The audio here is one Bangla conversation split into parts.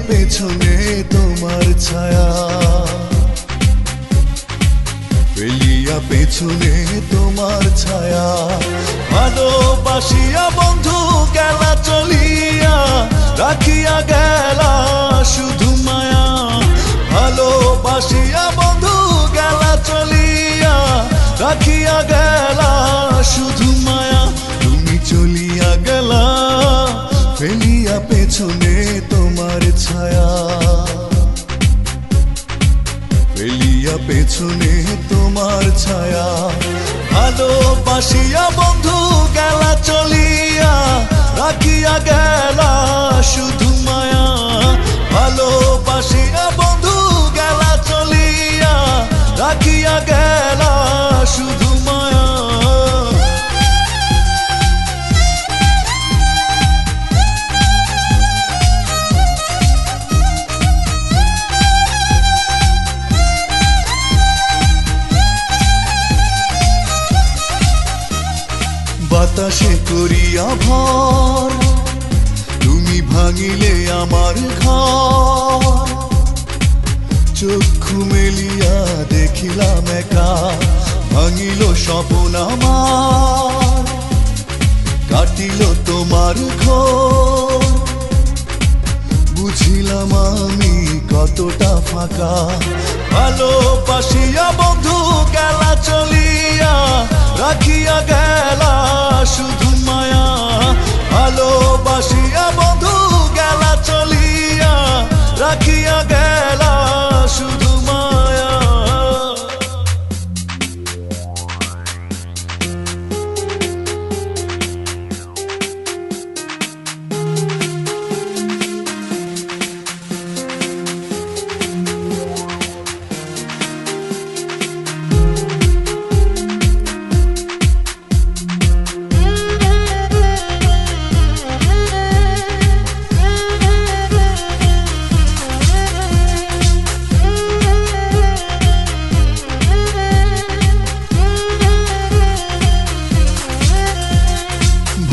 পেছনে তোমার ছায়া, ফেলিয়া পেছনে তোমার ছায়া। ভালোবাসিয়া বন্ধু গেলা চলিয়া, রাখিয়া গেলা শুধু মায়া। ভালোবাসিয়া বন্ধু গেলা চলিয়া, রাখিয়া গেলা শুধু মায়া। তুমি চলিয়া গেলা ফেলিয়া পেছনে তোমার ছায়া, ফেলিয়া পেছনে তোমার ছায়া। ভালোবাসিয়া বন্ধু গেলা চলিয়া, রাখিয়া গেলা শুধু মায়া। ভালোবাসিয়া বন্ধু গেলা চলিয়া, রাখিয়া গেলা শুধু মায়া। বাতাসে করিয়া ভর, তুমি ভাঙিলে আমার ঘর। চক্ষু মেলিয়া দেখিলাম একা, ভাঙিল স্বপ্ন আমার। কাটিল তোমার ঘর, বুঝিলাম আমি কতটা ফাঁকা। ভালোবাসিয়া বন্ধু গেলা চলিয়া, রাখিয়া গেলা শুধু মায়া। ভালোবাসিয়া বন্ধু গেলা চলিয়া, রাখিয়া গেলা শুধু মায়া।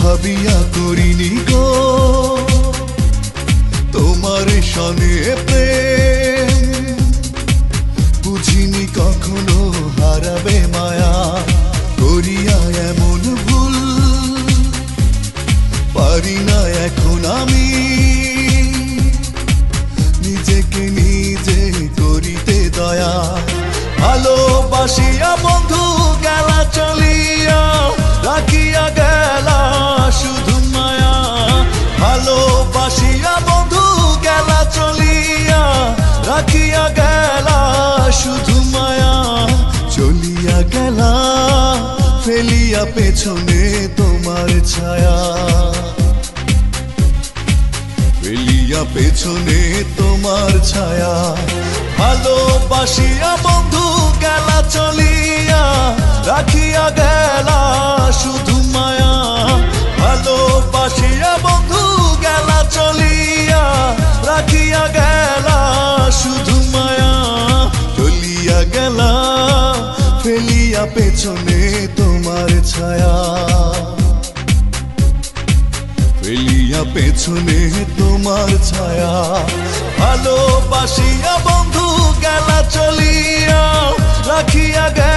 ভাবিয়া করিনি গো তোমার সনে প্রেম, বুঝিনি কখনো হারাবে মায়া। করিয়া এমন ভুল পারি না এখন আমি, নিজেকে নিজে করিতে দয়া। ভালোবাসিয়া বন্ধু গেলা চলিয়া, রাখিয়া গেলা শুধু মায়া। ভালোবাসিয়া বন্ধু গেলা চলিয়া, রাখিয়া গেলা শুধু মায়া। চলিয়া গেলা ফেলিয়া পেছনে তোমার ছায়া, ফেলিয়া পেছনে তোমার ছায়া। ভালোবাসিয়া বন্ধু গেলা চলিয়া, রাখিয়া গেলা শুধু মায়া। ভালোবাসিয়া বন্ধু গেলা চলিয়া, রাখিয়া গেলা শুধু মায়া। চলিয়া গেলা ফেলিয়া পেছনে তোমার ছায়া, ফেলিয়া পেছনে তোমার ছায়া। ভালোবাসিয়া বন্ধু গেলা চলিয়া, রাখিয়া গেলা